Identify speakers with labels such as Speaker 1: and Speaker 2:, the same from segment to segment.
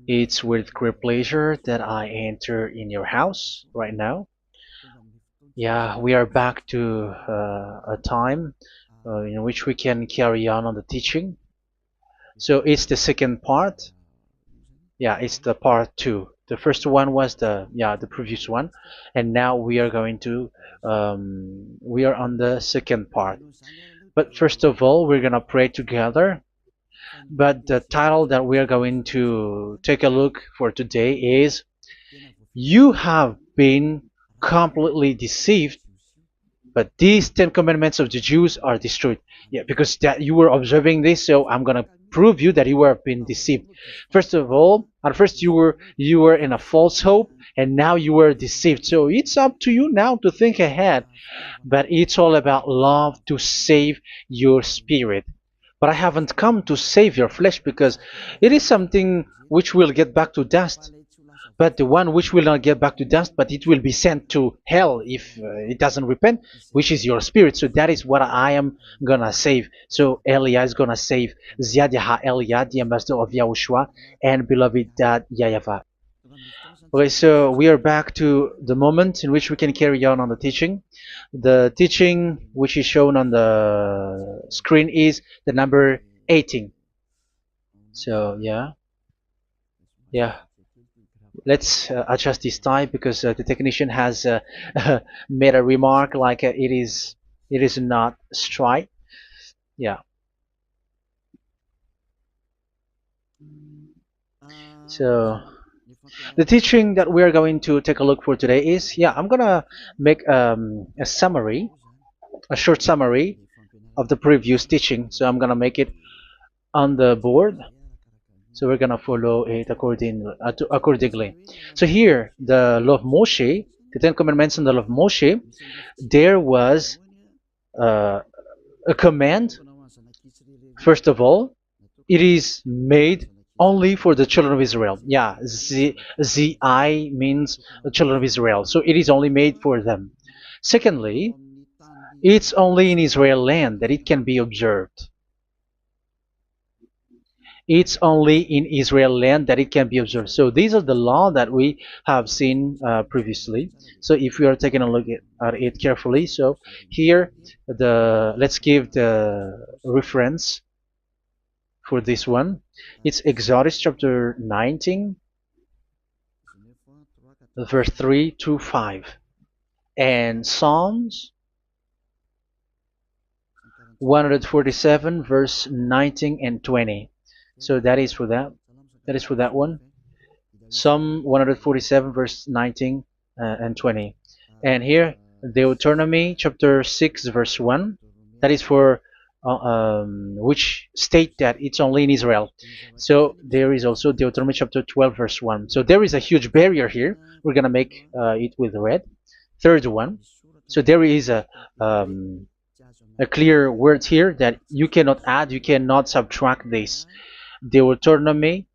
Speaker 1: It's with great pleasure that I enter in your house right now. Yeah, we are back to a time in which we can carry on the teaching. So it's the second part. Yeah, it's the part two. The first one was the previous one, and now we are going to we are on the second part. But first of all, we're gonna pray together. But the title that we are going to take a look for today is "You have been completely deceived, but these 10 commandments of the Jews are destroyed." Yeah, because that you were observing this, so I'm gonna prove you that you were been deceived. First of all, at first you were in a false hope, and now you were deceived. So it's up to you now to think ahead. But it's all about love to save your spirit. But I haven't come to save your flesh, because it is something which will get back to dust. But the one which will not get back to dust, but it will be sent to hell if it doesn't repent, which is your spirit. So that is what I am gonna save. So Elia is gonna save Ziadiha Elia, the ambassador of Yahushua, and beloved dad YAHVAH. Okay, so we are back to the moment in which we can carry on the teaching. The teaching which is shown on the screen is the number 18. So yeah, let's adjust this time, because the technician has made a remark like it is not straight. Yeah. So the teaching that we are going to take a look for today is, I'm gonna make a summary, a short summary of the previous teaching. So I'm gonna make it on the board. So we're gonna follow it accordingly. So here, the law of Moshe, the 10 Commandments and the law of Moshe, there was uh, a command. First of all, it is made only for the children of Israel. Yeah, Z I means the children of Israel. So it is only made for them. Secondly, it's only in Israel land that it can be observed. It's only in Israel land that it can be observed. So these are the law that we have seen previously. So if we are taking a look at it carefully, so here let's give the reference for this one. It's Exodus chapter 19, verse 3 to 5, and Psalms 147, verse 19 and 20. So that is for that. That is for that one. Psalm 147, verse 19 and 20. And here, Deuteronomy chapter 6, verse 1. That is for which state that it's only in Israel. So there is also Deuteronomy chapter 12, verse 1. So there is a huge barrier here. We're going to make it with red. Third one. So there is a clear word here that you cannot add, you cannot subtract this. Deuteronomy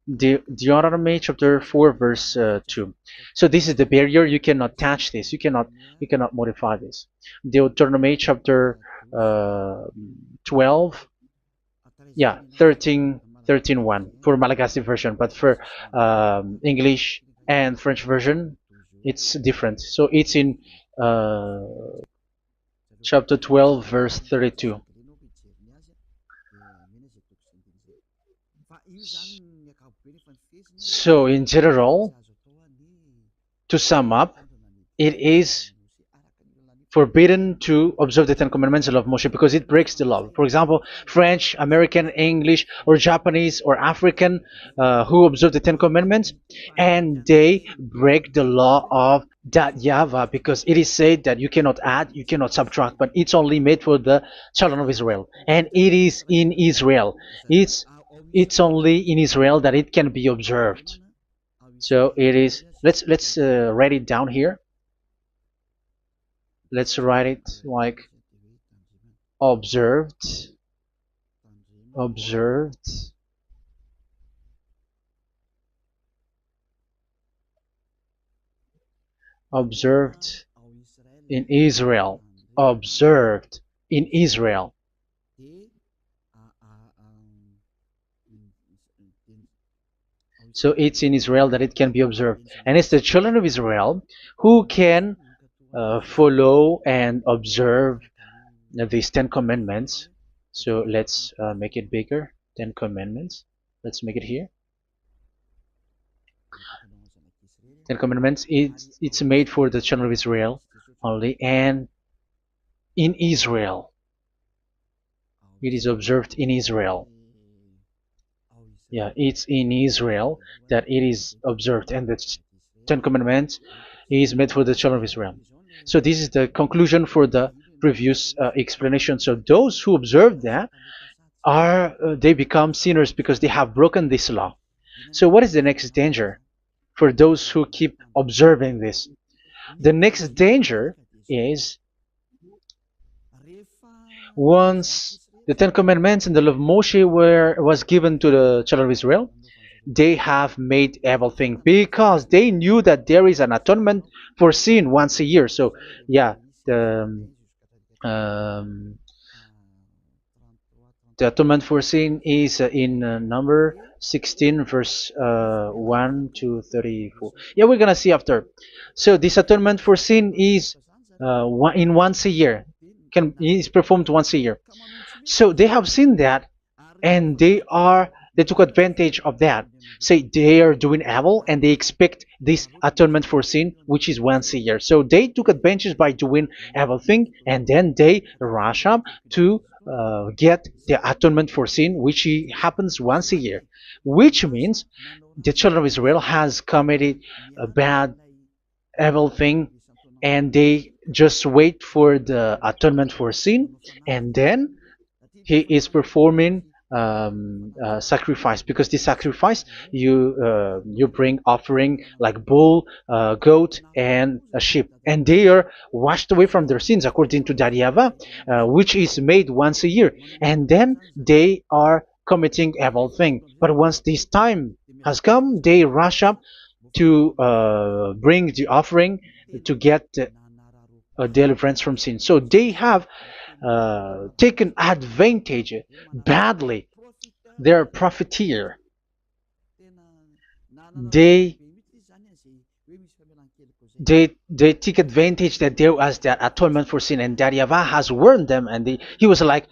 Speaker 1: chapter 4, verse 2. So this is the barrier. You cannot touch this. You cannot modify this. Deuteronomy chapter 12, 13 1 for Malagasy version, but for English and French version, it's different. So it's in chapter 12, verse 32. So in general, to sum up, it is forbidden to observe the 10 Commandments of Moshe, because it breaks the law. For example, French, American, English, or Japanese, or African who observe the 10 Commandments, and they break the law of that YAHVAH, because it is said that you cannot add, you cannot subtract, but it's only made for the children of Israel, and it is in Israel. It's only in Israel that it can be observed. So it is. Let's write it down here. Let's write it like observed, observed, observed in Israel, observed in Israel. So it's in Israel that it can be observed. And it's the children of Israel who can follow and observe these 10 commandments. So let's make it bigger. 10 commandments. Let's make it here. 10 commandments. It's made for the children of Israel only, and in Israel. It is observed in Israel. Yeah, it's in Israel that it is observed, and the 10 commandments is made for the children of Israel. So this is the conclusion for the previous explanation. So those who observe that are they become sinners because they have broken this law. So what is the next danger for those who keep observing this? The next danger is once the Ten Commandments and the law of Moshe was given to the children of Israel, they have made everything because they knew that there is an atonement for sin once a year. So yeah, um, the atonement for sin is in number 16 verse 1 to 34. Yeah, we're gonna see after. So this atonement for sin is once a year, is performed once a year. So they have seen that, and they took advantage of that. Say they are doing evil and they expect this atonement for sin, which is once a year. So they took advantage by doing evil thing, and then they rush up to get the atonement for sin, which happens once a year, which means the children of Israel has committed a bad evil thing, and they just wait for the atonement for sin, and then he is performing sacrifice, because the sacrifice you bring offering like bull, goat, and a sheep, and they are washed away from their sins according to that YAHVAH, which is made once a year, and then they are committing evil thing. But once this time has come, they rush up to bring the offering to get deliverance from sin. So they have taken advantage badly. They're profiteer. They they take advantage that there was that atonement for sin, and that YAHVAH has warned them, and he was like,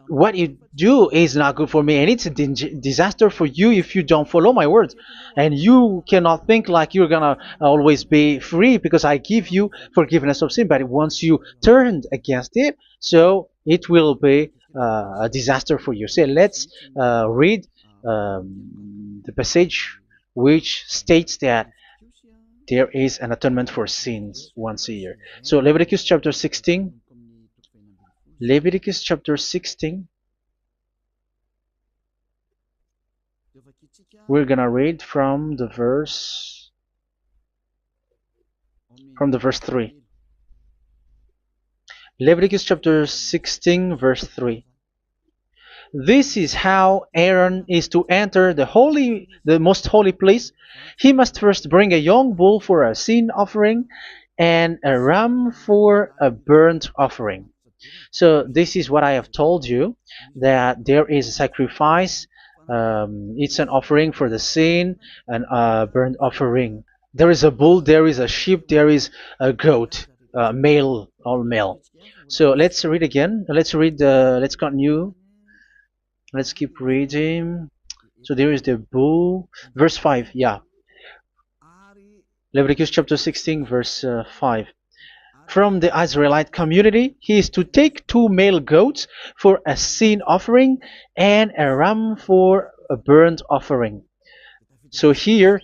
Speaker 1: what you do is not good for me, and it's a disaster for you if you don't follow my words, and you cannot think like you're gonna always be free because I give you forgiveness of sin, but once you turned against it, so it will be a disaster for you. So let's read the passage which states that there is an atonement for sins once a year. So Leviticus chapter 16. Leviticus chapter 16. We're gonna read from the verse 3. Leviticus chapter 16 verse 3. This is how Aaron is to enter the most holy place. He must first bring a young bull for a sin offering and a ram for a burnt offering. So this is what I have told you, that there is a sacrifice. It's an offering for the sin, and a burnt offering. There is a bull, there is a sheep, there is a goat, male, all male. So let's read again. Let's continue. Let's keep reading. So there is the bull, verse 5. Yeah, Leviticus chapter 16 verse 5. From the Israelite community, he is to take 2 male goats for a sin offering and a ram for a burnt offering. So here,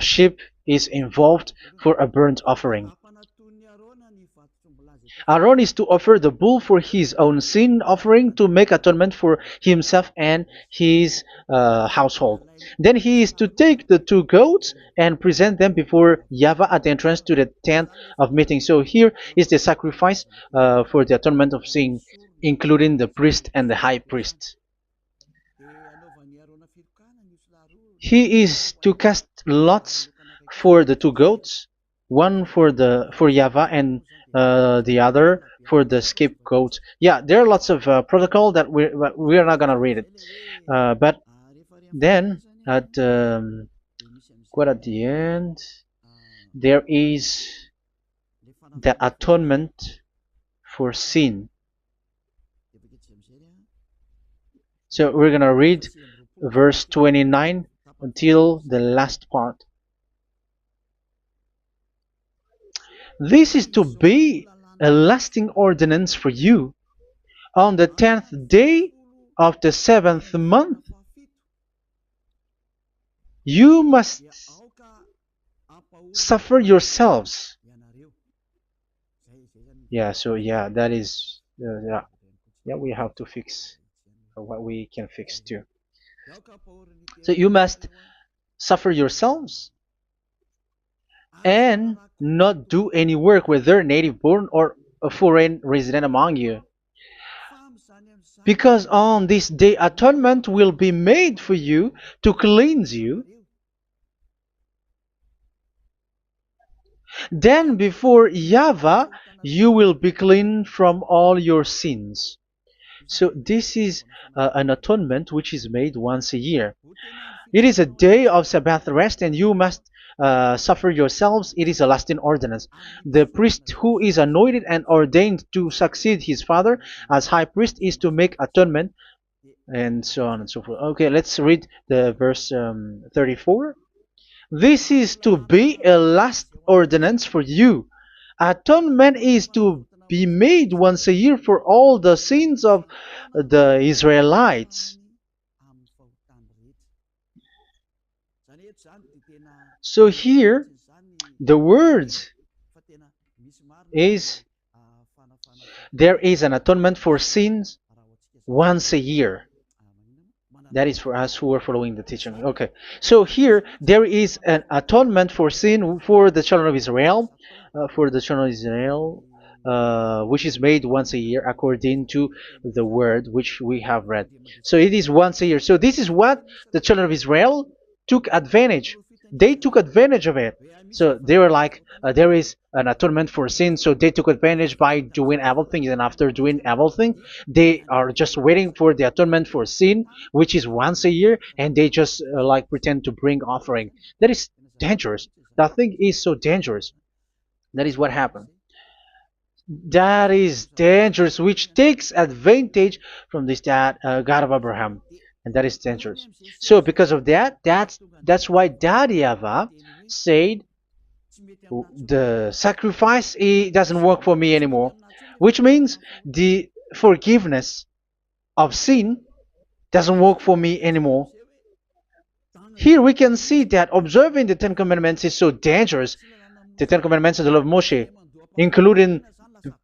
Speaker 1: sheep is involved for a burnt offering. Aaron is to offer the bull for his own sin offering to make atonement for himself and his household. Then he is to take the 2 goats and present them before YAHVAH at the entrance to the tent of meeting. So here is the sacrifice for the atonement of sin, including the priest and the high priest. He is to cast lots for the 2 goats, one for YAHVAH and the other for the scapegoat. Yeah, there are lots of protocol that we are not gonna read it, but then at quite at the end, there is the atonement for sin. So we're gonna read verse 29 until the last part. This is to be a lasting ordinance for you. On the 10th day of the 7th month, you must suffer yourselves. Yeah, so yeah, that is, yeah, we have to fix what we can fix too. So you must suffer yourselves and not do any work, whether native born or a foreign resident among you. Because on this day atonement will be made for you to cleanse you. Then before YAHVAH you will be clean from all your sins. So this is an atonement which is made once a year. It is a day of Sabbath rest, and you must suffer yourselves. It is a lasting ordinance. The priest who is anointed and ordained to succeed his father as high priest is to make atonement, and so on and so forth. Okay, let's read the verse 34. This is to be a last ordinance for you. Atonement is to be made once a year for all the sins of the Israelites. So here, the words is there is an atonement for sins once a year. That is for us who are following the teaching. Okay, so here there is an atonement for sin for the children of Israel, which is made once a year according to the word which we have read. So it is once a year. So this is what the children of Israel took advantage. They took advantage of it. So they were like, there is an atonement for sin, so they took advantage by doing everything, and after doing everything, they are just waiting for the atonement for sin, which is once a year, and they just like pretend to bring offering. That is dangerous. That thing is so dangerous. That is what happened. That is dangerous, which takes advantage from this God of Abraham, and that is dangerous. So because of that, that's why Daddy YAHVAH said the sacrifice, it doesn't work for me anymore, which means the forgiveness of sin doesn't work for me anymore. Here we can see that observing the Ten Commandments is so dangerous. The Ten Commandments of the law of Moshe, including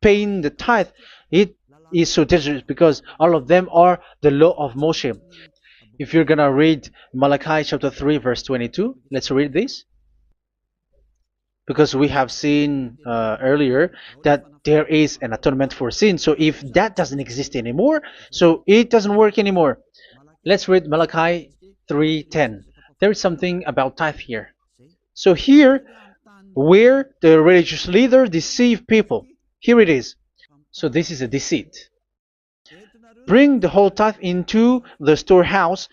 Speaker 1: paying the tithe, it is so dangerous because all of them are the law of Moshe. If you're gonna read Malachi chapter 3 verse 22, let's read this. Because we have seen earlier that there is an atonement for sin. So if that doesn't exist anymore, so it doesn't work anymore. Let's read Malachi 3:10. There is something about tithe here. So here, where the religious leader deceive people, here it is. So this is a deceit. Bring the whole tithe into the storehouse,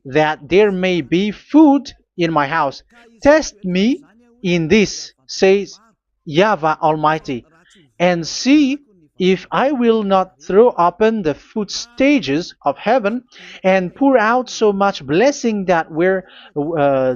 Speaker 1: that there may be food in my house. Test me in this, says YAHVAH Almighty, and see if I will not throw open the food stages of heaven and pour out so much blessing that where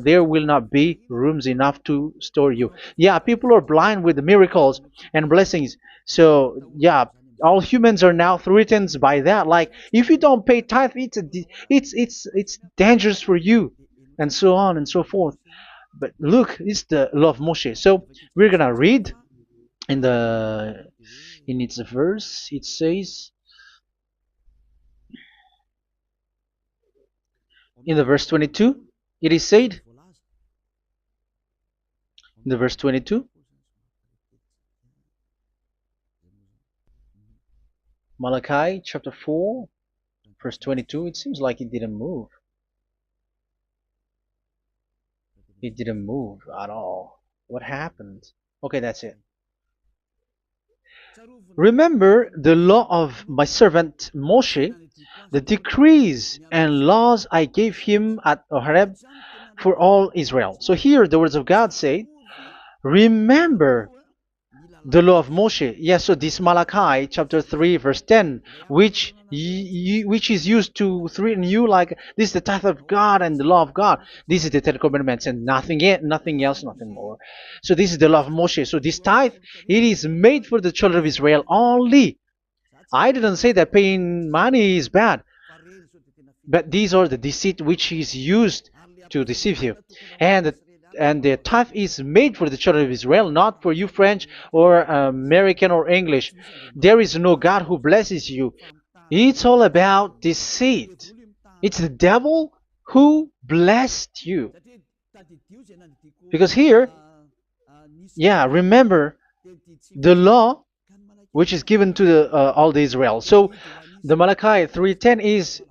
Speaker 1: there will not be rooms enough to store you. Yeah, people are blind with the miracles and blessings. So yeah, all humans are now threatened by that. Like, if you don't pay tithe, it's dangerous for you, and so on and so forth. But look, it's the law of Moshe. So we're gonna read in its verse. It says in the verse 22. It is said in the verse 22. Malachi chapter 4 verse 22. It seems like it didn't move. It didn't move at all. What happened? Okay, that's it. Remember the law of my servant Moshe, the decrees and laws I gave him at Horeb for all Israel. So here the words of God say, remember the law of Moshe. Yes, so this Malachi chapter 3 verse 10, which is used to threaten you like this is the tithe of God and the law of God. This is the Ten Commandments and nothing else, nothing more. So this is the law of Moshe. So this tithe, it is made for the children of Israel only. I didn't say that paying money is bad, but these are the deceit which is used to deceive you. And the tithe is made for the children of Israel, not for you French or American or English. There is no God who blesses you. It's all about deceit. It's the devil who blessed you. Because here, yeah, remember the law which is given to all the Israel. So the Malachi 3:10 is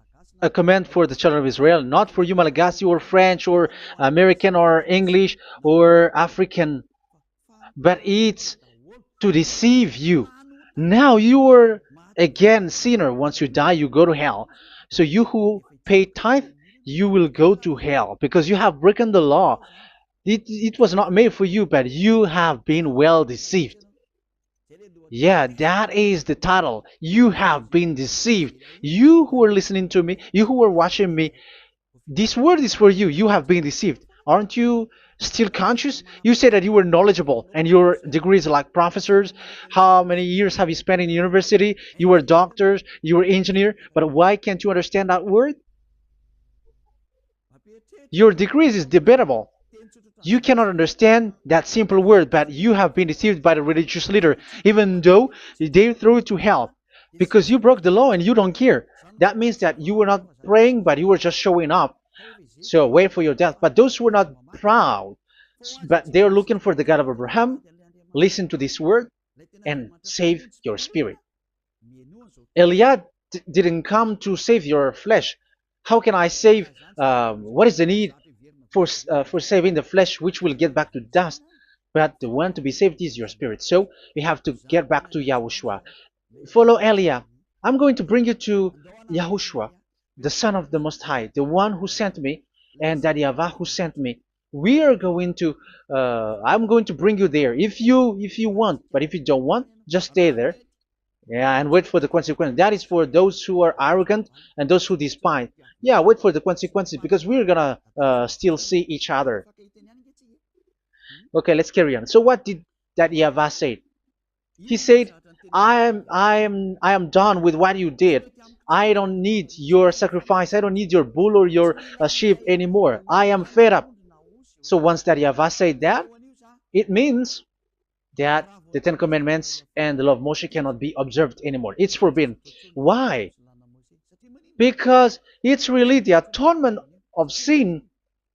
Speaker 1: a command for the children of Israel, not for you Malagasy or French or American or English or African, but it's to deceive you. Now you are again sinner. Once you die, you go to hell. So you who pay tithe, you will go to hell because you have broken the law. It was not made for you, but you have been well deceived. Yeah, that is the title. You have been deceived. You who are listening to me, you who are watching me, this word is for you. You have been deceived. Aren't you still conscious? You said that you were knowledgeable and your degrees are like professors. How many years have you spent in university? You were doctors, you were engineer, but why can't you understand that word? Your degrees is debatable. You cannot understand that simple word, but you have been deceived by the religious leader, even though they threw you to hell because you broke the law and you don't care. That means that you were not praying, but you were just showing up. So wait for your death. But those who are not proud, but they are looking for the God of Abraham, listen to this word and save your spirit. Eliah didn't come to save your flesh. How can I save? What is the need for saving the flesh, which will get back to dust? But the one to be saved is your spirit. So we have to get back to Yahushua. Follow Eliah. I'm going to bring you to Yahushua, the Son of the Most High, the one who sent me, and that YAHVAH who sent me. We are going to. I'm going to bring you there if you want, but if you don't want, just stay there. Yeah, and wait for the consequence. That is for those who are arrogant and those who despise. Yeah, wait for the consequences because we're gonna still see each other. Okay, let's carry on. So what did that YAHVAH say? He said, I am done with what you did. I don't need your sacrifice. I don't need your bull or your sheep anymore. I am fed up. So once that YAHVAH said that, it means that the Ten Commandments and the law of Moshe cannot be observed anymore. It's forbidden. Why? Because it's really the atonement of sin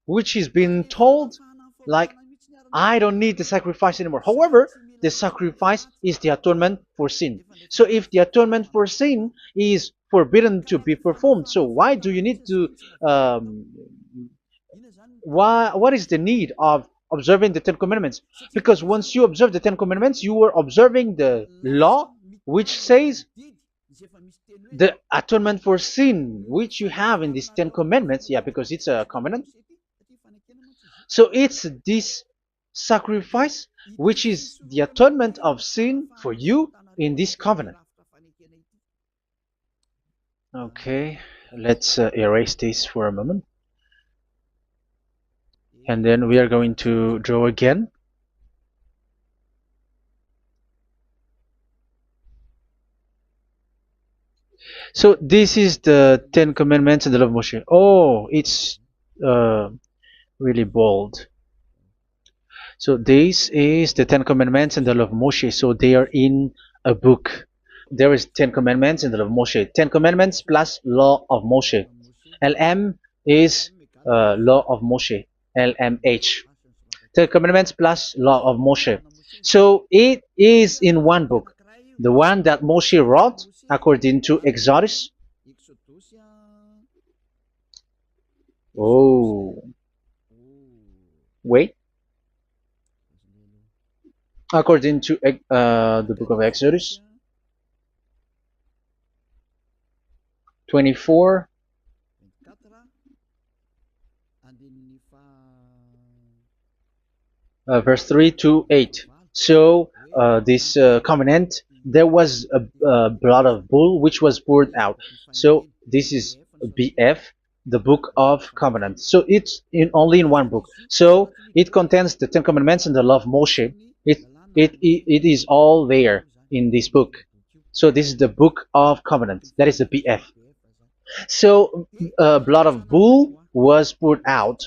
Speaker 1: which is being told, like, I don't need the sacrifice anymore. However, the sacrifice is the atonement for sin. So if the atonement for sin is forbidden to be performed, so why do you need to what is the need of observing the Ten Commandments? Because once you observe the Ten Commandments, you are observing the law which says the atonement for sin which you have in these Ten Commandments. Yeah, because it's a covenant. So it's this sacrifice which is the atonement of sin for you in this covenant. Okay, let's erase this for a moment. And then we are going to draw again. So this is the Ten Commandments and the law of Moshe. Oh, it's really bold. So this is the Ten Commandments and the law of Moshe. So they are in a book. There is Ten Commandments and the law of Moshe. Ten Commandments plus law of Moshe. LM is law of Moshe. LMH. Ten Commandments plus law of Moshe. So it is in one book. The one that Moshe wrote according to Exodus. Oh, wait. According to the book of Exodus. 24, verse 3 to 8. So this covenant, there was a blood of bull which was poured out. So this is BF, the book of covenant. So it's only in one book. So it contains the Ten Commandments and the law of Moshe. It is all there in this book. So this is the book of covenant. That is the BF. So blood of bull was poured out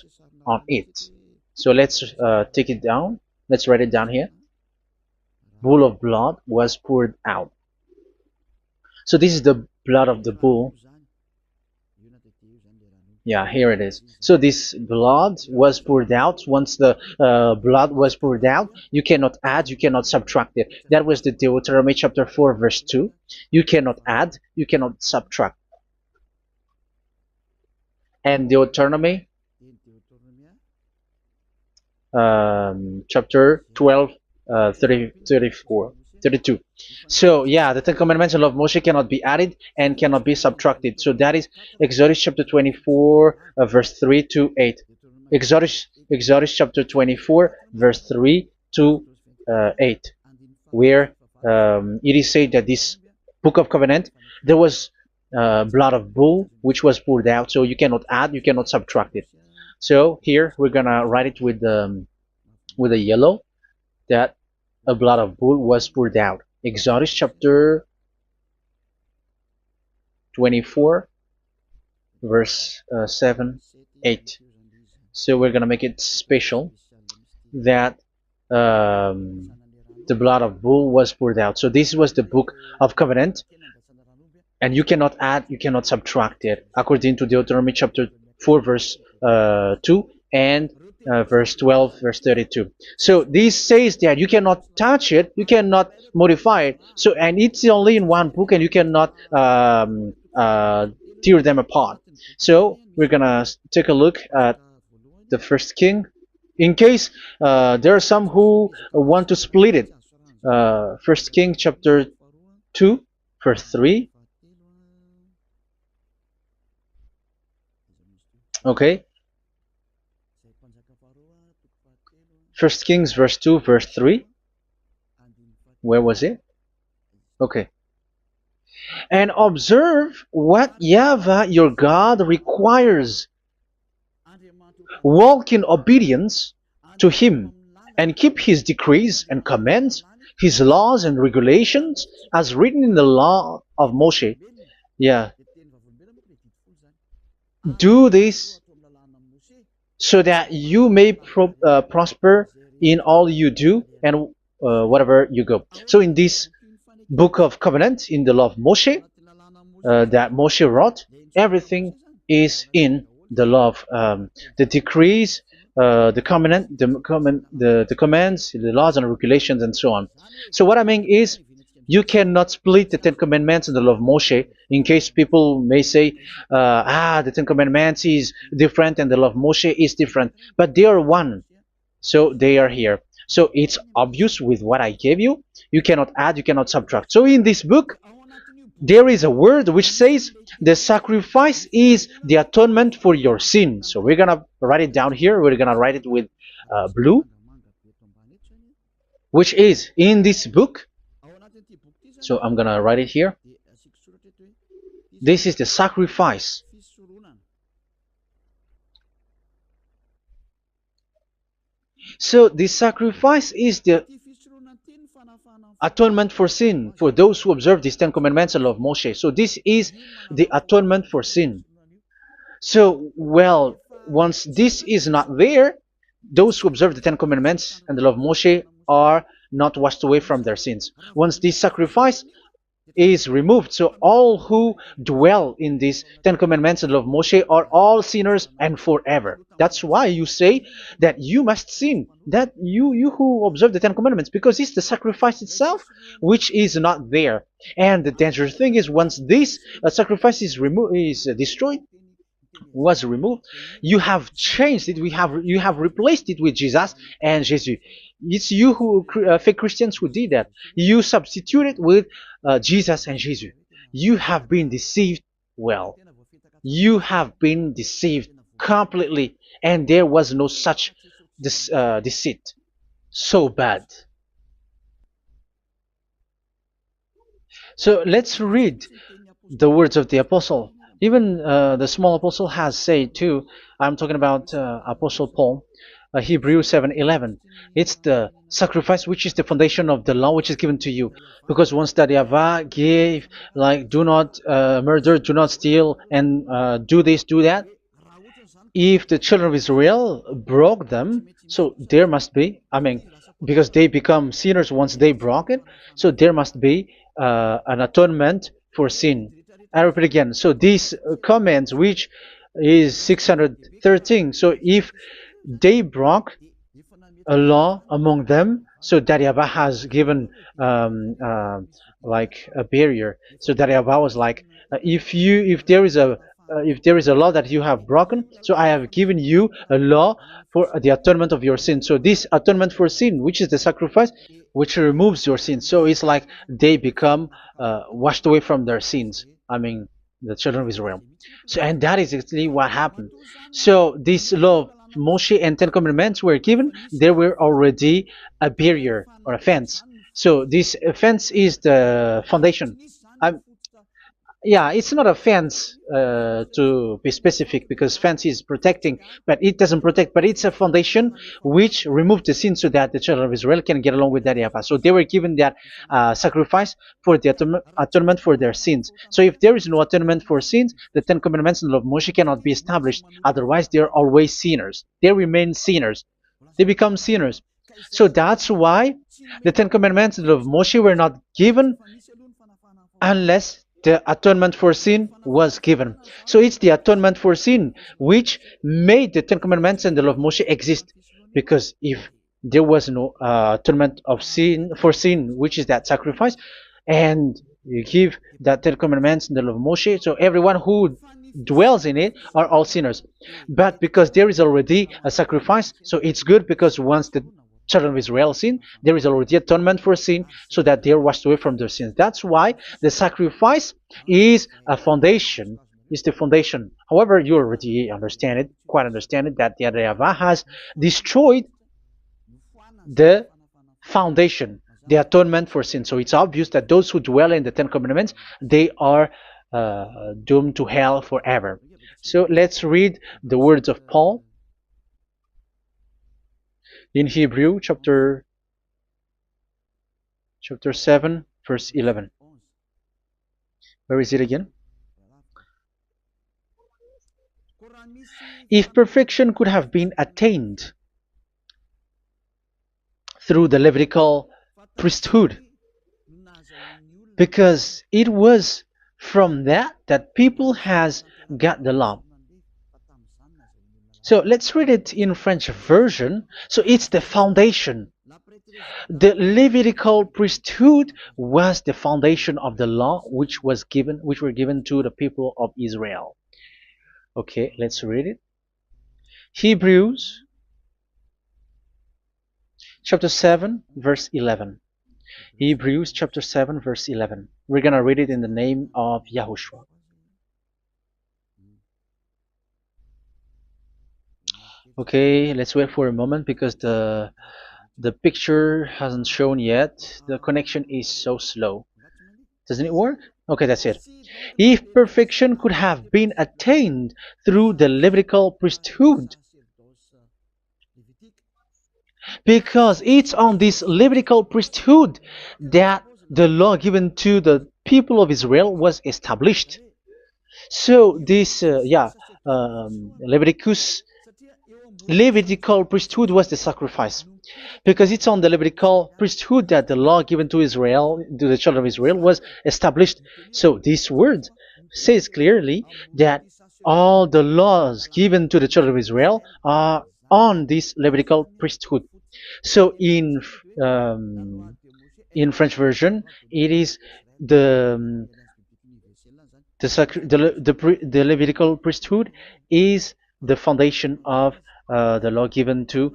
Speaker 1: on it. So let's take it down. Let's write it down here. Bull of blood was poured out. So this is the blood of the bull. Yeah, here it is. So this blood was poured out. Once the blood was poured out, you cannot add, you cannot subtract it. That was the Deuteronomy chapter 4, verse 2. You cannot add, you cannot subtract. And Deuteronomy chapter 12, 32. So yeah, the Ten Commandments and law of Moshe cannot be added and cannot be subtracted. So that is Exodus chapter 24, verse 3 to 8. Exodus chapter 24, verse 3 to 8, where it is said that this book of covenant, there was blood of bull which was poured out. So you cannot add, you cannot subtract it. So here we're gonna write it with a yellow, that a blood of bull was poured out. Exodus chapter 24, verse 7, 8. So we're gonna make it special that the blood of bull was poured out. So this was the book of covenant, and you cannot add, you cannot subtract it, according to Deuteronomy chapter 4, verse 2 and verse 12, verse 32. So this says that you cannot touch it, you cannot modify it. So, and it's only in one book, and you cannot tear them apart. So we're gonna take a look at the first king. In case there are some who want to split it, First King chapter 2, verse 3. Okay. First Kings verse 2, verse 3. Where was it? Okay. And observe what YAHVAH your God requires. Walk in obedience to him, and keep his decrees and commands, his laws and regulations, as written in the law of Moshe. Yeah. Do this so that you may prosper in all you do and whatever you go. So in this book of covenant, in the law of Moshe, that Moshe wrote, everything is in the law of the decrees, the covenant, the commands, the laws and regulations, and so on. So what I mean is, you cannot split the Ten Commandments and the law of Moshe. In case people may say, the Ten Commandments is different and the law of Moshe is different, but they are one. So they are here. So it's obvious with what I gave you. You cannot add, you cannot subtract. So in this book, there is a word which says the sacrifice is the atonement for your sin. So we're gonna write it down here. We're gonna write it with blue, which is in this book. So I'm gonna write it here. This is the sacrifice. So the sacrifice is the atonement for sin, for those who observe these Ten Commandments and law of Moshe. So this is the atonement for sin. So, well, once this is not there, those who observe the Ten Commandments and the law of Moshe are not washed away from their sins. Once this sacrifice is removed, so all who dwell in these Ten Commandments and law of Moshe are all sinners and forever. That's why you say that you must sin, that you who observe the Ten Commandments, because it's the sacrifice itself which is not there. And the dangerous thing is, once this sacrifice is destroyed, was removed, you have changed it. You have replaced it with Jesus and Jesus. It's you who fake Christians who did that. You substituted with Jesus and Jesus. You have been deceived well. You have been deceived completely, and there was no such deceit. So bad. So let's read the words of the apostle. Even the small apostle has said too. I'm talking about Apostle Paul, Hebrews 7:11. It's the sacrifice which is the foundation of the law which is given to you. Because once that YAHVAH gave, like, do not murder, do not steal, and do this, do that, if the children of Israel broke them, so there must be, I mean, because they become sinners once they broke it, so there must be an atonement for sin. I repeat again. So these commands, which is 613, so if they broke a law among them, so that YAHVAH has given like a barrier. So that YAHVAH was like, if there is a law that you have broken, so I have given you a law for the atonement of your sin. So this atonement for sin, which is the sacrifice, which removes your sins. So it's like they become washed away from their sins. I mean, the children of Israel. So, and that is exactly what happened. So this law of Moshe and Ten Commandments were given. There were already a barrier or a fence. So this fence is the foundation. I'm, yeah, it's not a fence to be specific, because fence is protecting, but it doesn't protect. But it's a foundation which removed the sin so that the children of Israel can get along with that YAHVAH. So they were given that sacrifice for the atonement for their sins. So if there is no atonement for sins, the Ten Commandments and the law of Moshe cannot be established. Otherwise, they are always sinners. They remain sinners. They become sinners. So that's why the Ten Commandments and the law of Moshe were not given unless the atonement for sin was given. So it's the atonement for sin which made the Ten Commandments and the law of Moshe exist. Because if there was no atonement of sin for sin, which is that sacrifice, and you give that Ten Commandments and the law of Moshe, so everyone who dwells in it are all sinners. But because there is already a sacrifice, so it's good, because once the children of Israel sin, there is already atonement for sin, so that they are washed away from their sins. That's why the sacrifice is a foundation, is the foundation. However, you already understand it, quite understand it, that the YAHVAH has destroyed the foundation, the atonement for sin. So it's obvious that those who dwell in the Ten Commandments, they are doomed to hell forever. So let's read the words of Paul in Hebrew chapter 7 verse 11. Where is it again? If perfection could have been attained through the Levitical priesthood, because it was from that people has got the law. So let's read it in French version. So it's the foundation. The Levitical priesthood was the foundation of the law which were given to the people of Israel. Okay, let's read it. Hebrews chapter 7 verse 11. Hebrews chapter 7 verse 11. We're gonna read it in the name of YAHOSHUAH. Okay, let's wait for a moment, because the picture hasn't shown yet. The connection is so slow. Doesn't it work? Okay, that's it. If perfection could have been attained through the Levitical priesthood, because it's on this Levitical priesthood that the law given to the people of Israel was established. So this, Levitical priesthood was the sacrifice, because it's on the Levitical priesthood that the law given to Israel, to the children of Israel, was established. So this word says clearly that all the laws given to the children of Israel are on this Levitical priesthood. So in French version, it is the Levitical priesthood is the foundation of the law given to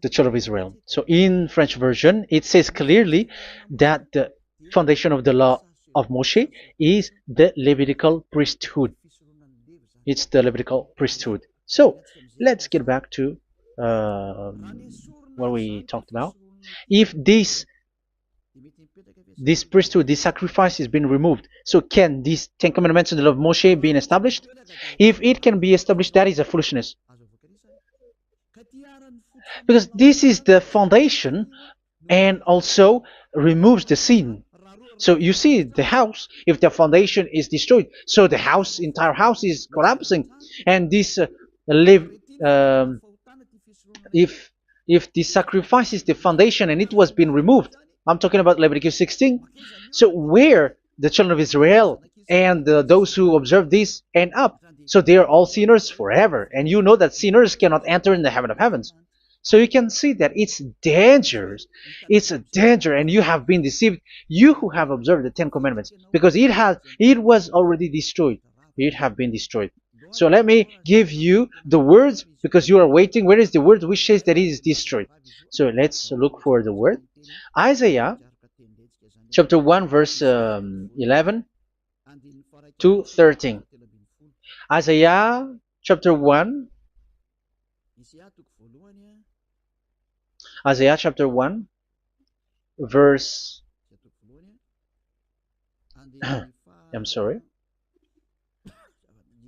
Speaker 1: the children of Israel. So in French version, it says clearly that the foundation of the law of Moshe is the Levitical priesthood. It's the Levitical priesthood. So let's get back to what we talked about. If this priesthood, this sacrifice is being removed, so can these Ten Commandments in the law of Moshe be established? If it can be established, that is a foolishness. Because this is the foundation and also removes the sin. So you see the house, if the foundation is destroyed, so the house, entire house is collapsing. And this live, um, if this sacrifice is the foundation and it was being removed, I'm talking about Leviticus 16. So where the children of Israel and those who observe this end up, so they are all sinners forever. And you know that sinners cannot enter in the heaven of heavens. So you can see that it's dangerous. It's a danger, and you have been deceived. You who have observed the Ten Commandments, because it was already destroyed. It have been destroyed. So let me give you the words, because you are waiting. Where is the word which says that it is destroyed? So let's look for the word. Isaiah chapter 1 verse 11 to 13. Isaiah chapter 1. Isaiah chapter 1 verse I'm sorry,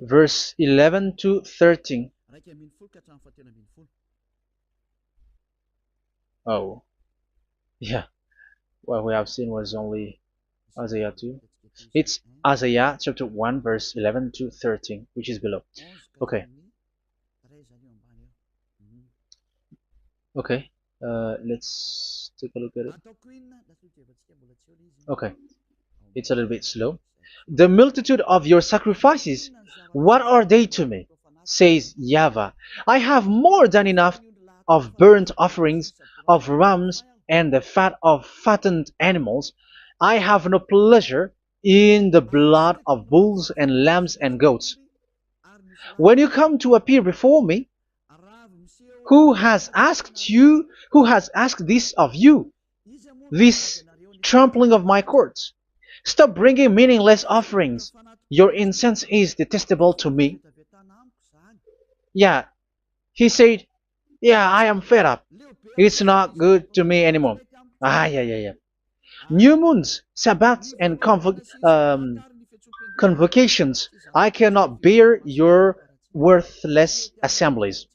Speaker 1: verse 11 to 13. Oh, yeah, what we have seen was only Isaiah 2. It's Isaiah chapter 1 verse 11 to 13, which is below. Okay. Okay. Let's take a look at it. Okay. It's a little bit slow. The multitude of your sacrifices, what are they to me? Says YAHVAH. I have more than enough of burnt offerings, of rams, and the fat of fattened animals. I have no pleasure in the blood of bulls and lambs and goats. When you come to appear before me, who has asked this of you, this trampling of my courts? Stop bringing meaningless offerings. Your incense is detestable to me. Yeah, he said, yeah, I am fed up. It's not good to me anymore. Yeah. New moons, Sabbaths, and convocations. I cannot bear your worthless assemblies.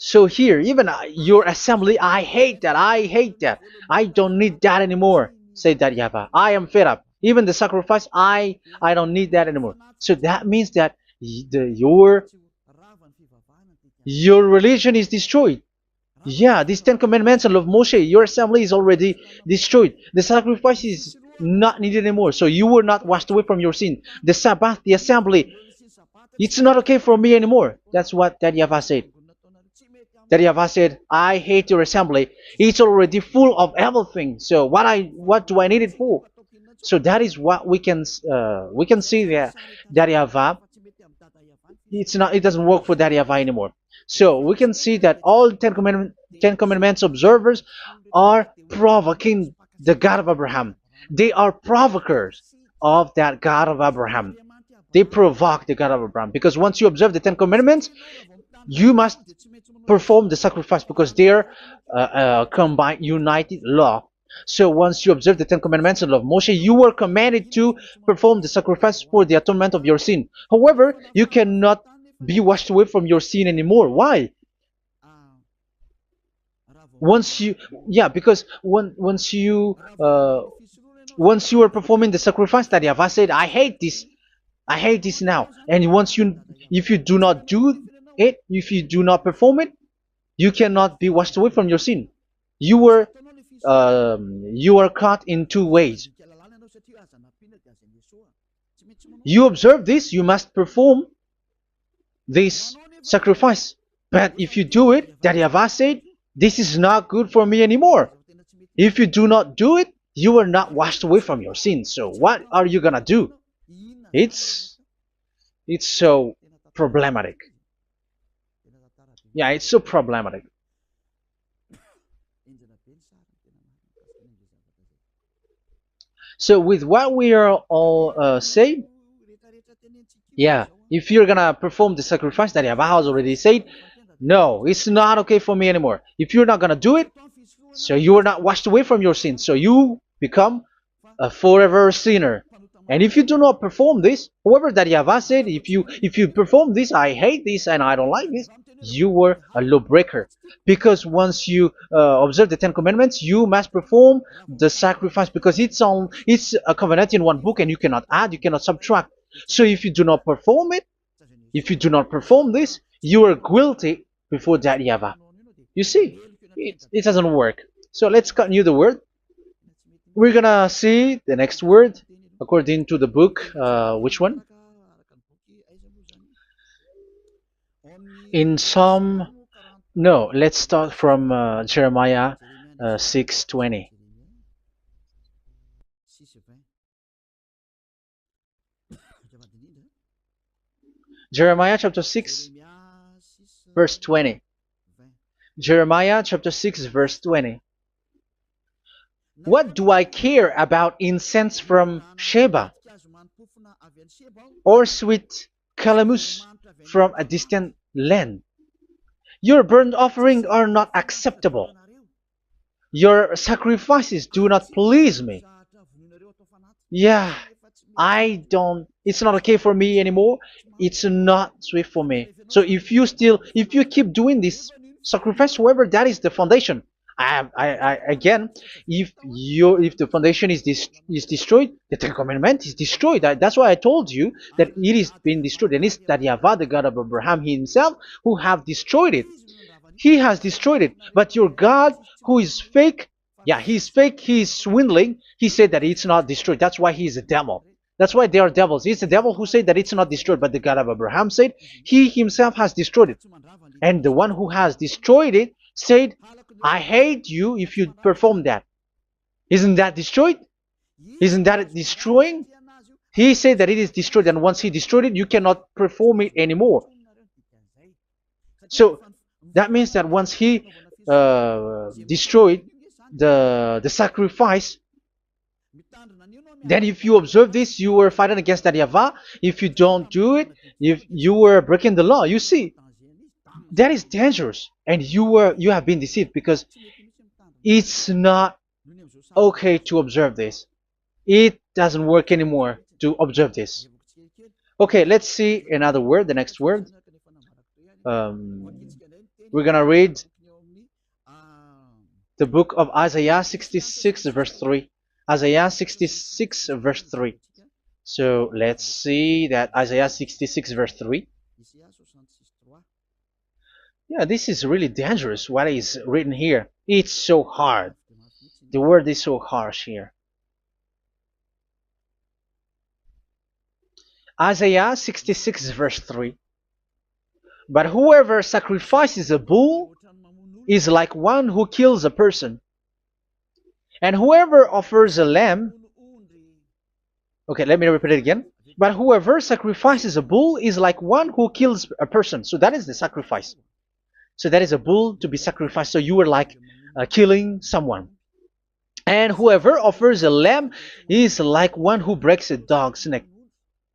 Speaker 1: So here, even your assembly, I hate that. I hate that. I don't need that anymore. Say that, YAHVAH. I am fed up. Even the sacrifice, I don't need that anymore. So that means that your religion is destroyed. Yeah, these Ten Commandments and of Moshe, your assembly is already destroyed. The sacrifice is not needed anymore. So you were not washed away from your sin. The Sabbath, the assembly, it's not okay for me anymore. That's what that YAHVAH said. That YAHVAH said, I hate your assembly. It's already full of everything. So what do I need it for? So that is what we can see there. That YAHVAH, it doesn't work for that YAHVAH anymore. So we can see that all Ten Commandments observers are provoking the God of Abraham. They are provokers of that God of Abraham. They provoke the God of Abraham, because once you observe the Ten Commandments, you must perform the sacrifice, because they are combined, united law. So once you observe the Ten Commandments and love Moshe, you were commanded to perform the sacrifice for the atonement of your sin. However, you cannot be washed away from your sin anymore. Why? Because once you are performing the sacrifice, that YAHVAH said, I hate this now. And if you do not do it, if you do not perform it, you cannot be washed away from your sin. You are caught in two ways. You observe this, you must perform this sacrifice. But if you do it, that YAHVAH said, this is not good for me anymore. If you do not do it, you are not washed away from your sins. So what are you gonna do? It's so problematic. Yeah, it's so problematic. So with what we are all saying, yeah, if you're gonna perform the sacrifice that Yahweh has already said, no, it's not okay for me anymore. If you're not gonna do it, so you are not washed away from your sins, so you become a forever sinner. And if you do not perform this, whoever that Yahweh said, if you perform this, I hate this and I don't like this, you were a lawbreaker. Because once you observe the Ten Commandments, you must perform the sacrifice, because it's a covenant in one book, and you cannot add, you cannot subtract. So if you do not perform it, if you do not perform this, you are guilty before that Yahweh. You see, it doesn't work. So let's continue the word. We're gonna see the next word according to the book. Which one? In Psalm. No, let's start from Jeremiah 6:20. Jeremiah chapter 6, verse 20. Jeremiah chapter 6, verse 20. What do I care about incense from Sheba, or sweet calamus from a distant land? Your burnt offering are not acceptable. Your sacrifices do not please me. Yeah, it's not okay for me anymore. It's not sweet for me. So if you keep doing this sacrifice, however, that is the foundation. Again, if the foundation is destroyed, the Ten Commandment is destroyed. That's why I told you that it is being destroyed, and it's that Yahweh, the God of Abraham himself, who have destroyed it. He has destroyed it. But your God, who is fake, yeah, he's fake, he's swindling. He said that it's not destroyed. That's why he's a devil. That's why they are devils. It's the devil who said that it's not destroyed, but the God of Abraham said he himself has destroyed it. And the one who has destroyed it said, I hate you if you perform that. Isn't that destroyed? Isn't that destroying? He said that it is destroyed, and once he destroyed it, you cannot perform it anymore. So that means that once he destroyed the sacrifice, then if you observe this, you were fighting against that Yahweh. If you don't do it, if you were breaking the law, you see, that is dangerous, and you have been deceived, because it's not okay to observe this. It doesn't work anymore to observe this. Okay, let's see another word, the next word. We're gonna read the book of Isaiah 66 verse 3. Isaiah 66 verse 3. So let's see that Isaiah 66 verse 3. Yeah, this is really dangerous what is written here. It's so hard. The word is so harsh here. Isaiah 66 verse 3. But whoever sacrifices a bull is like one who kills a person. And whoever offers a lamb... Okay, let me repeat it again. But whoever sacrifices a bull is like one who kills a person. So that is the sacrifice. So that is a bull to be sacrificed. So you were like killing someone. And whoever offers a lamb is like one who breaks a dog's neck.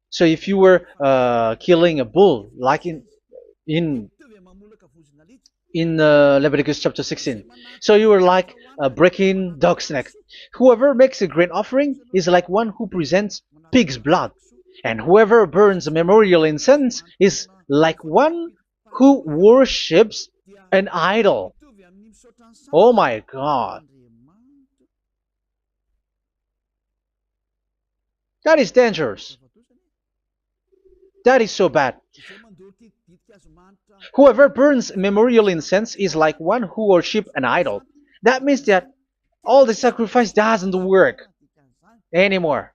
Speaker 1: So if you were killing a bull, like in Leviticus chapter 16, so you were like breaking dog's neck. Whoever makes a grain offering is like one who presents pig's blood. And whoever burns a memorial incense is like one who worships an idol. Oh my God. That is dangerous. That is so bad. Whoever burns memorial incense is like one who worships an idol. That means that all the sacrifice doesn't work anymore.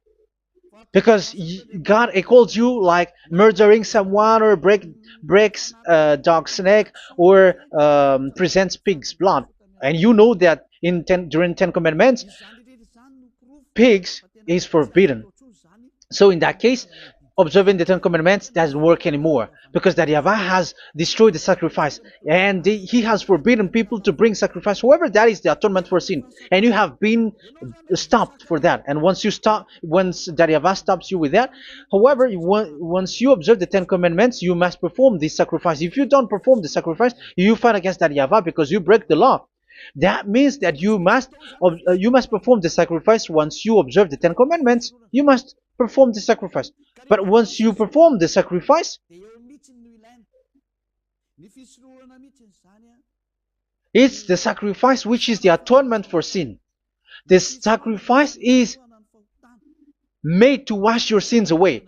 Speaker 1: Because God equals you like murdering someone, or breaks a dog's neck, or presents pig's blood. And you know that during 10 Commandments, pigs is forbidden. So in that case, observing the Ten Commandments doesn't work anymore because that YAHVAH has destroyed the sacrifice and he has forbidden people to bring sacrifice. However, that is the atonement for sin, and you have been stopped for that. And once you stop, once that YAHVAH stops you with that, however, once you observe the Ten Commandments, you must perform this sacrifice. If you don't perform the sacrifice, you fight against that YAHVAH because you break the law. That means that you must perform the sacrifice. Once you observe the Ten Commandments, you must perform the sacrifice. But once you perform the sacrifice, it's the sacrifice which is the atonement for sin. This sacrifice is made to wash your sins away.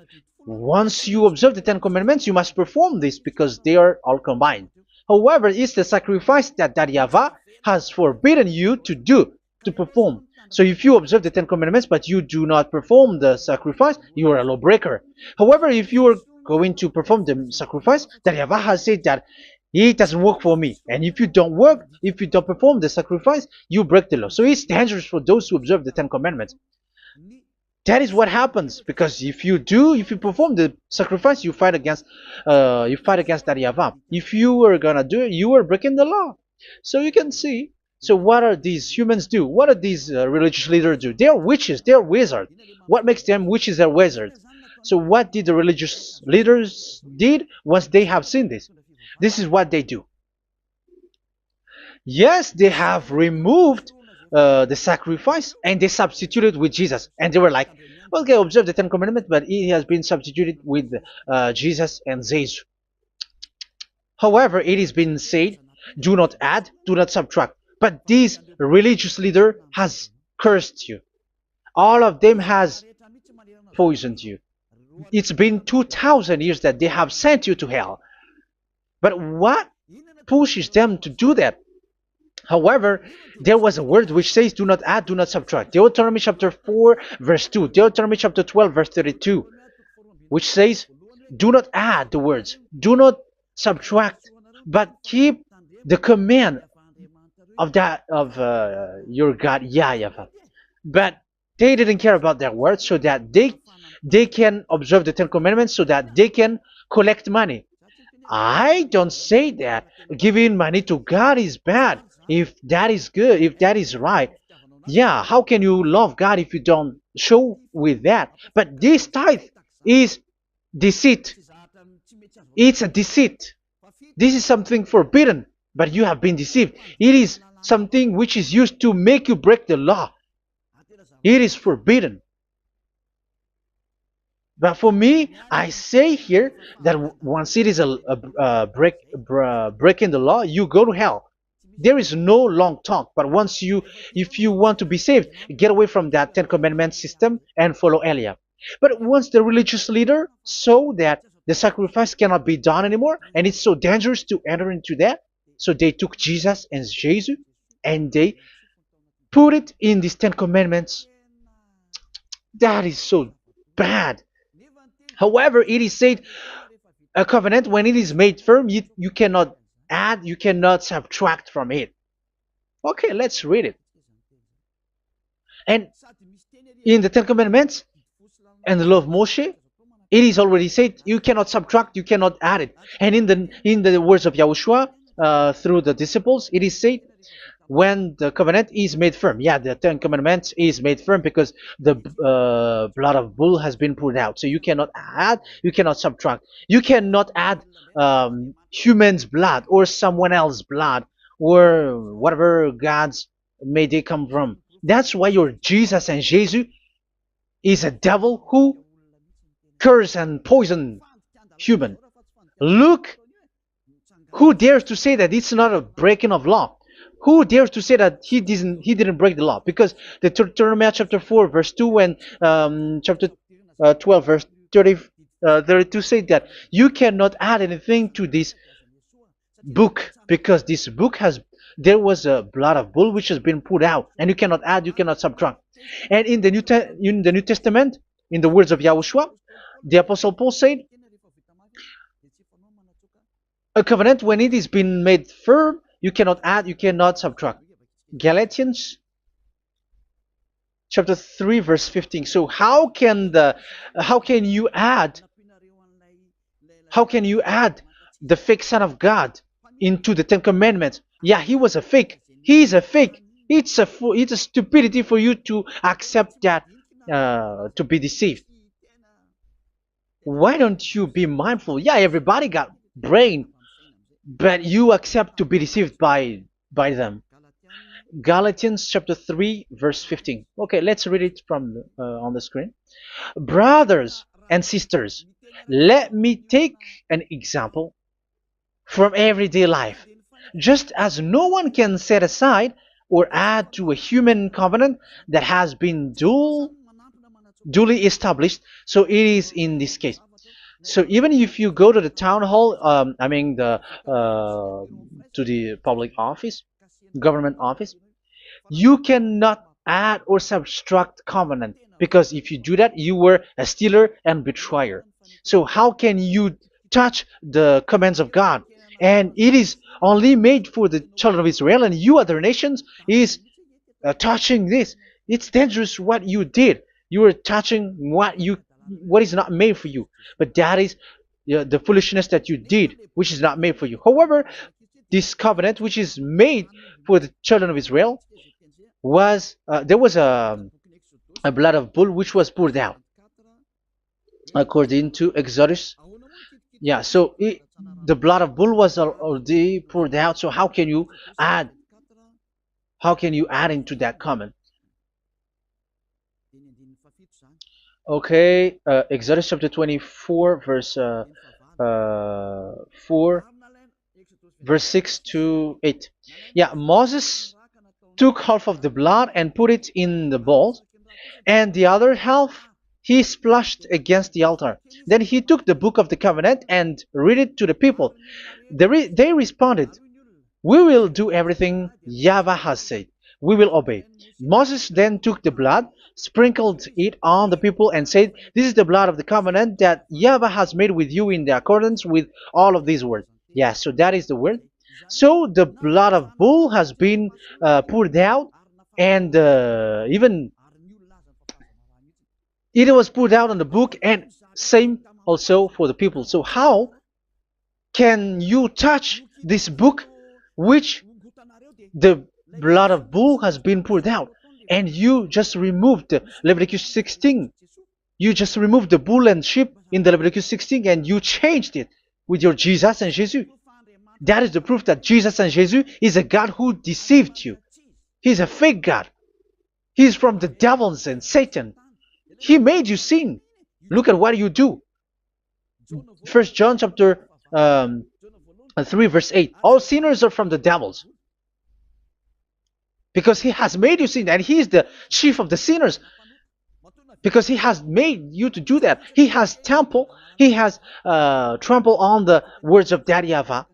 Speaker 1: Once you observe the Ten Commandments, you must perform this because they are all combined. However, it's the sacrifice that YAHVAH has forbidden you to do, to perform. So if you observe the Ten Commandments but you do not perform the sacrifice, you are a lawbreaker. However, if you are going to perform the sacrifice, that YAHVAH has said that it doesn't work for me. And if you don't perform the sacrifice, you break the law. So it's dangerous for those who observe the Ten Commandments. That is what happens, because if you perform the sacrifice, you fight against that YAHVAH. If you were gonna do it, you are breaking the law. So you can see. So what are these humans do? What are these religious leaders do? They are witches. They are wizards. What makes them witches or wizards? So what did the religious leaders did once they have seen this? This is what they do. Yes, they have removed the sacrifice and they substituted with Jesus. And they were like, okay, observe the Ten Commandments, but it has been substituted with Jesus and Jesus. However, it is been said, do not add, do not subtract. But this religious leader has cursed you. All of them has poisoned you. It's been 2,000 years that they have sent you to hell. But what pushes them to do that? However, there was a word which says, do not add, do not subtract. Deuteronomy chapter 4, verse 2. Deuteronomy chapter 12, verse 32. Which says, do not add the words. Do not subtract. But keep the command of your God, YAHVAH. But they didn't care about their words, so that they can observe the Ten Commandments, so that they can collect money. I don't say that giving money to God is bad. If that is good, if that is right, yeah, how can you love God if you don't show with that? But this tithe is deceit. It's a deceit. This is something forbidden, but you have been deceived. It is something which is used to make you break the law. It is forbidden. But for me, I say here that once it is breaking the law, you go to hell. There is no long talk. But if you want to be saved, get away from that Ten Commandments system and follow Eliah. But once the religious leader saw that the sacrifice cannot be done anymore, and it's so dangerous to enter into that, so they took Jesus and Jesus and they put it in these Ten Commandments. That is so bad. However, it is said a covenant, when it is made firm, you cannot add, you cannot subtract from it. Okay, let's read it. And in the Ten Commandments and the law of Moshe, it is already said you cannot subtract, you cannot add it. And in the words of YAHOSHUAH through the disciples, it is said when the covenant is made firm. Yeah, the Ten Commandments is made firm because the blood of bull has been poured out. So you cannot add, you cannot subtract. You cannot add human's blood or someone else's blood or whatever gods may they come from. That's why your Jesus and Jesus is a devil who curse and poison human. Look, who dares to say that it's not a breaking of law? Who dares to say that he didn't break the law? Because the Deuteronomy chapter 4 verse 2 and chapter 12 verse 32 say that you cannot add anything to this book, because this book there was a blood of bull which has been put out, and you cannot add, you cannot subtract. And in the New Testament, in the words of YAHOSHUAH, the Apostle Paul said, a covenant, when it is been made firm, you cannot add, you cannot subtract. Galatians chapter 3 verse 15. So how can you add How can you add the fake Son of God into the Ten Commandments? Yeah, he was a fake. He is a fake. It's a stupidity for you to accept that, to be deceived. Why don't you be mindful? Yeah, everybody got brain, but you accept to be deceived by them. Galatians chapter 3 verse 15. Okay, let's read it from on the screen. Brothers and sisters, let me take an example from everyday life. Just as no one can set aside or add to a human covenant that has been duly established, so it is in this case. So even if you go to the town hall, I mean to the public office, government office, you cannot add or subtract covenant, because if you do that, you were a stealer and betrayer. So how can you touch the commands of God? And it is only made for the children of Israel, and you other nations is touching this. It's dangerous what you did. You are touching what is not made for you. But that is the foolishness that you did, which is not made for you. However, this covenant, which is made for the children of Israel, was there was a blood of bull which was poured out according to Exodus. Yeah, so the blood of bull was already poured out. So add how can you add into that comment? Okay, Exodus chapter 24, verse 4, verse 6 to 8. Yeah, Moses took half of the blood and put it in the bowl, and the other half he splashed against the altar. Then he took the book of the covenant and read it to the people. They responded, "We will do everything YAHVAH has said. We will obey." Moses then took the blood, sprinkled it on the people, and said, "This is the blood of the covenant that YAHVAH has made with you in the accordance with all of these words." Yeah, so that is the word. So the blood of bull has been poured out, and even it was poured out on the book, and same also for the people. So how can you touch this book which the blood of bull has been poured out, and you just removed Leviticus 16? You just removed the bull and sheep in the Leviticus 16, and you changed it with your Jesus and Jesus. That is the proof that Jesus and Jesus is a God who deceived you. He's a fake God. He's from the devils and Satan. He made you sin. Look at what you do. First John chapter 3 verse 8. All sinners are from the devils, because he has made you sin, and he is the chief of the sinners, because he has made you to do that. He has trampled on the words of Daddy Ava.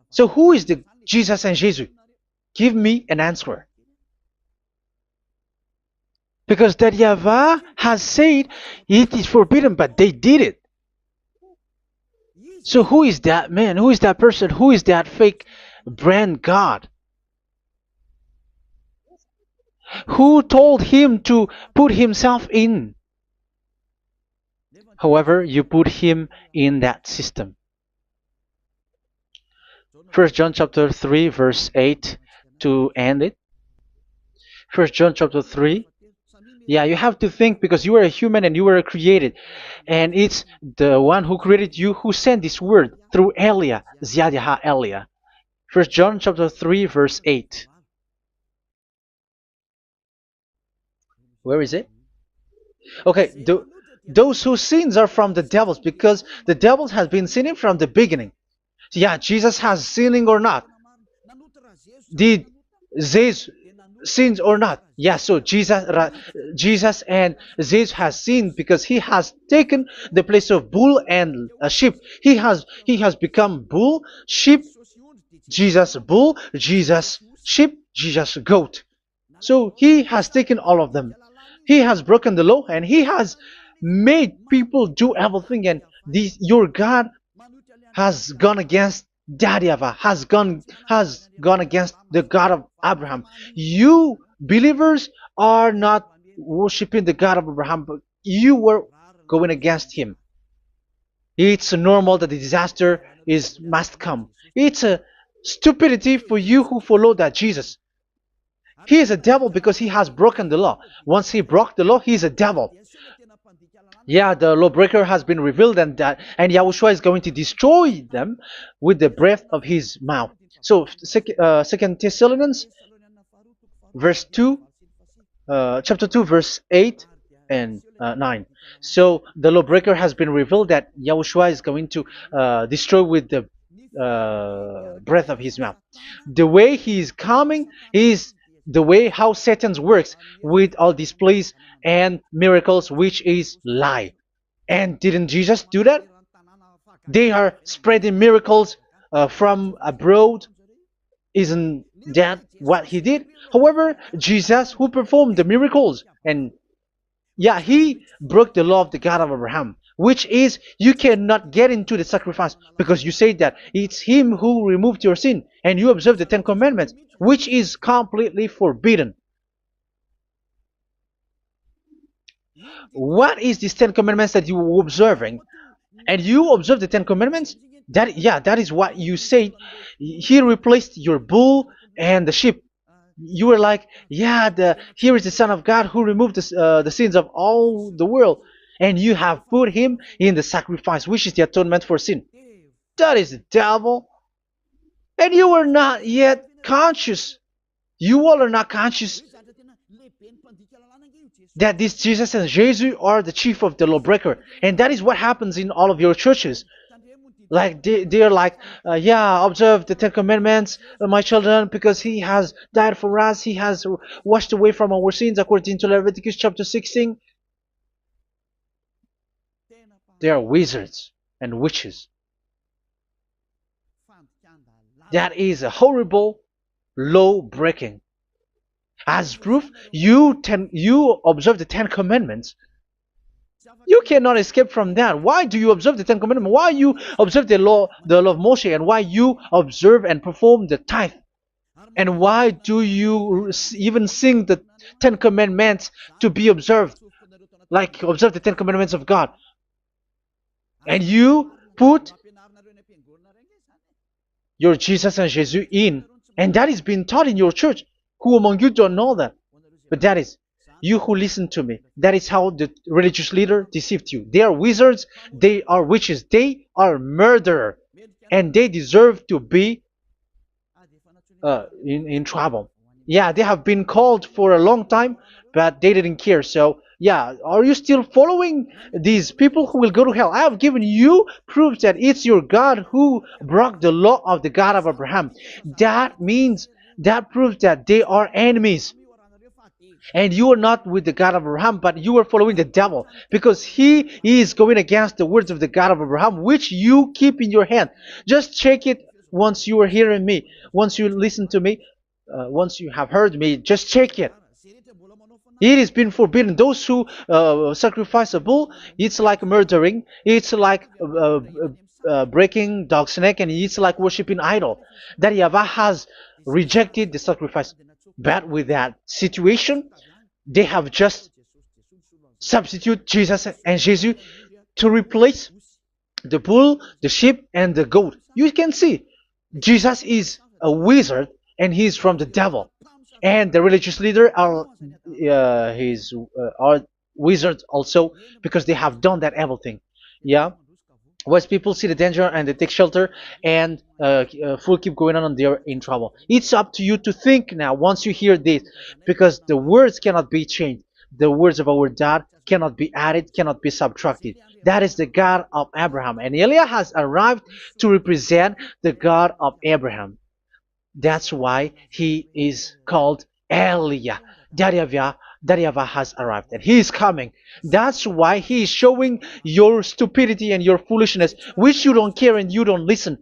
Speaker 1: So who is the Jesus and Jesus? Give me an answer. Because Daddy Ava has said it is forbidden, but they did it. So who is that man? Who is that person? Who is that fake brand God? Who told him to put himself in? However, you put him in that system. First John chapter 3 verse 8 to end it. First John chapter 3. Yeah, you have to think, because you are a human and you were created. And it's the one who created you who sent this word through Elia, Ziadiha Elia. First John chapter 3 verse 8. Where is it? Okay, those whose sins are from the devils, because the devils has been sinning from the beginning. Yeah, Jesus has sinning or not? Did Zeus sins or not? Yeah, so Jesus and Zeus has sinned, because he has taken the place of bull and a sheep. He has become bull, sheep, Jesus bull, Jesus sheep, Jesus goat. So he has taken all of them. He has broken the law, and he has made people do everything. And your God has gone against Daddy Ava, has gone against the God of Abraham. You believers are not worshiping the God of Abraham, but you were going against him. It's normal that the disaster is must come. It's a stupidity for you who follow that Jesus. He is a devil because he has broken the law. Once he broke the law, he is a devil. Yeah, the lawbreaker has been revealed, and Yahushua is going to destroy them with the breath of his mouth. So, Second Thessalonians, verse 2, chapter 2, verse 8 and 9. So the lawbreaker has been revealed that Yahushua is going to destroy with the breath of his mouth. The way he is coming is the way how Satan works with all displays and miracles, which is lie. And didn't Jesus do that? They are spreading miracles from abroad. Isn't that what he did? However, Jesus, who performed the miracles, and yeah, he broke the law of the God of Abraham, which is you cannot get into the sacrifice because you say that it's him who removed your sin, and you observe the Ten Commandments, which is completely forbidden. What is these Ten Commandments that you were observing? And you observe the Ten Commandments? That is what you said. He replaced your bull and the sheep. You were like, yeah, here is the Son of God who removed the sins of all the world, and you have put him in the sacrifice, which is the atonement for sin. That is the devil, and you are not yet conscious. You all are not conscious that this Jesus and Jesus are the chief of the lawbreaker, and that is what happens in all of your churches. Like they're like, yeah, observe the Ten Commandments, my children, because he has died for us. He has washed away from our sins, according to Leviticus chapter 16. They are wizards and witches. That is a horrible law breaking. As proof, you observe the Ten Commandments. You cannot escape from that. Why do you observe the Ten Commandments? Why you observe the law of Moshe, and why you observe and perform the tithe? And why do you even sing the Ten Commandments to be observed? Like observe the Ten Commandments of God. And you put your Jesus and Jesus in. And that is being taught in your church. Who among you don't know that? But that is you who listen to me. That is how the religious leader deceived you. They are wizards. They are witches. They are murderers. And they deserve to be in trouble. Yeah, they have been called for a long time, but they didn't care. So, yeah, are you still following these people who will go to hell? I have given you proof that it's your God who broke the law of the God of Abraham. That means, that proves that they are enemies. And you are not with the God of Abraham, but you are following the devil, because he is going against the words of the God of Abraham, which you keep in your hand. Just check it once you are hearing me, once you listen to me, once you have heard me, just check it. It has been forbidden. Those who sacrifice a bull, it's like murdering, it's like breaking dog's neck, and it's like worshiping idol. That YAHVAH has rejected the sacrifice. But with that situation, they have just substitute Jesus and Jesus to replace the bull, the sheep, and the goat. You can see Jesus is a wizard, and he is from the devil. And the religious leader are are wizards also, because they have done that evil thing. Yeah. Once people see the danger and they take shelter, and full keep going on, and they're in trouble. It's up to you to think now once you hear this, because the words cannot be changed. The words of our God cannot be added, cannot be subtracted. That is the God of Abraham, and Eliah has arrived to represent the God of Abraham. That's why he is called Eliah. YAHVAH has arrived, and he is coming. That's why he is showing your stupidity and your foolishness, which you don't care and you don't listen.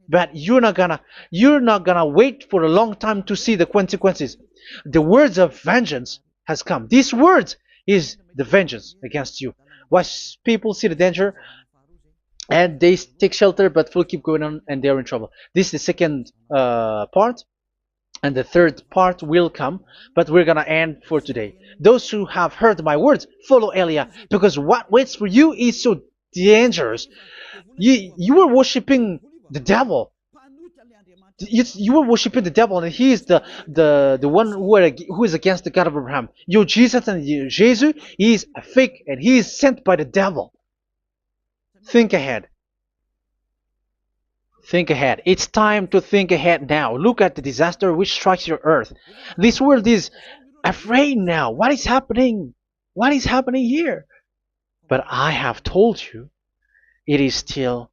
Speaker 1: But you're not gonna wait for a long time to see the consequences. The words of vengeance has come. These words is the vengeance against you. Once people see the danger and they take shelter, but will keep going on, and they're in trouble. This is the second part. And the third part will come, but we're gonna end for today. Those who have heard my words, follow Eliah, because what waits for you is so dangerous. You were worshiping the devil. You were worshiping the devil, and he is the one who is against the God of Abraham. Your Jesus and your Jesus, he is a fake, and he is sent by the devil. Think ahead. Think ahead. It's time to think ahead now. Look at the disaster which strikes your earth. This world is afraid now. What is happening? What is happening here? But I have told you, it is still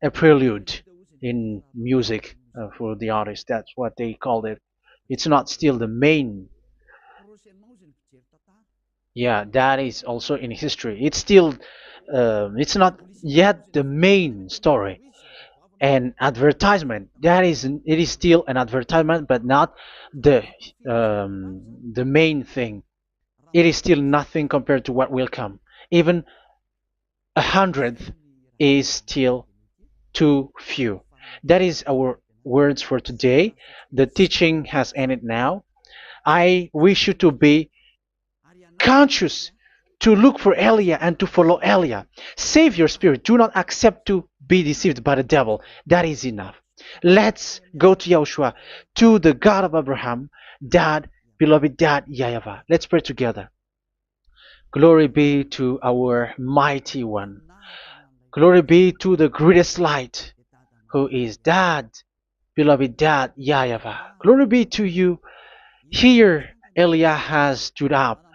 Speaker 1: a prelude in music for the artist. That's what they called it. It's not still the main. Yeah, that is also in history. It's still, it's not yet the main story. And advertisement, that is, it is still an advertisement, but not the main thing. It is still nothing compared to what will come. Even a hundredth is still too few. That is our words for today. The teaching has ended now. I wish you to be conscious, to look for Elia and to follow Elia. Save your spirit. Do not accept to be deceived by the devil. That is enough. Let's go to Yahushua, to the God of Abraham, Dad, beloved Dad, YAHVAH. Let's pray together. Glory be to our mighty one. Glory be to the greatest light, who is Dad, beloved Dad, YAHVAH. Glory be to you. Here, Elia has stood up,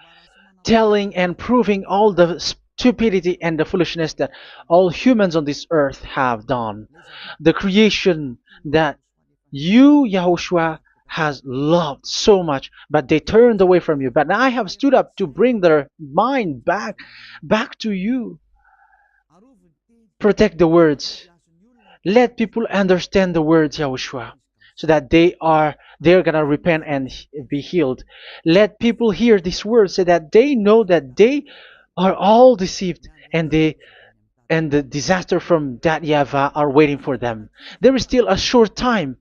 Speaker 1: telling and proving all the stupidity and the foolishness that all humans on this earth have done. The creation that you, Yahushua, has loved so much, but they turned away from you. But I have stood up to bring their mind back to you. Protect the words. Let people understand the words, Yahushua, so that they're gonna repent and be healed. Let people hear these words so that they know that they are all deceived, and the disaster from that YAHVAH are waiting for them. There is still a short time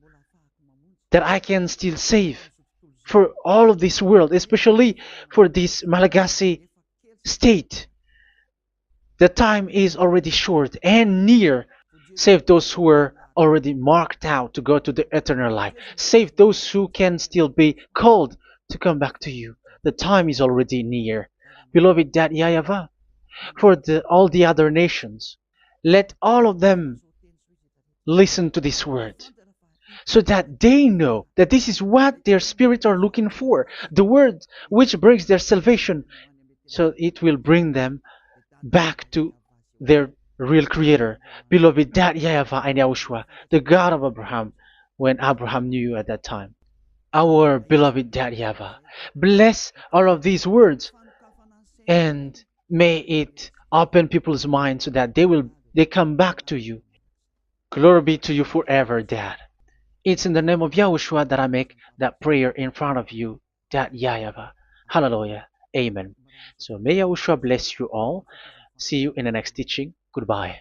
Speaker 1: that I can still save for all of this world, especially for this Malagasy state. The time is already short and near. Save those who are already marked out to go to the eternal life. Save those who can still be called to come back to you. The time is already near. Beloved Dad YAHVAH, for all the other nations, let all of them listen to this word, so that they know that this is what their spirits are looking for. The word which brings their salvation, so it will bring them back to their real creator, beloved Dad YAHVAH and Yahushua, the God of Abraham, when Abraham knew you at that time. Our beloved Dad YAHVAH, bless all of these words, and may it open people's minds so that they come back to you. Glory be to you forever, Dad. It's in the name of Yahushua that I make that prayer in front of you, Dad YAHVAH. Hallelujah. Amen. So may Yahushua bless you all. See you in the next teaching. Goodbye.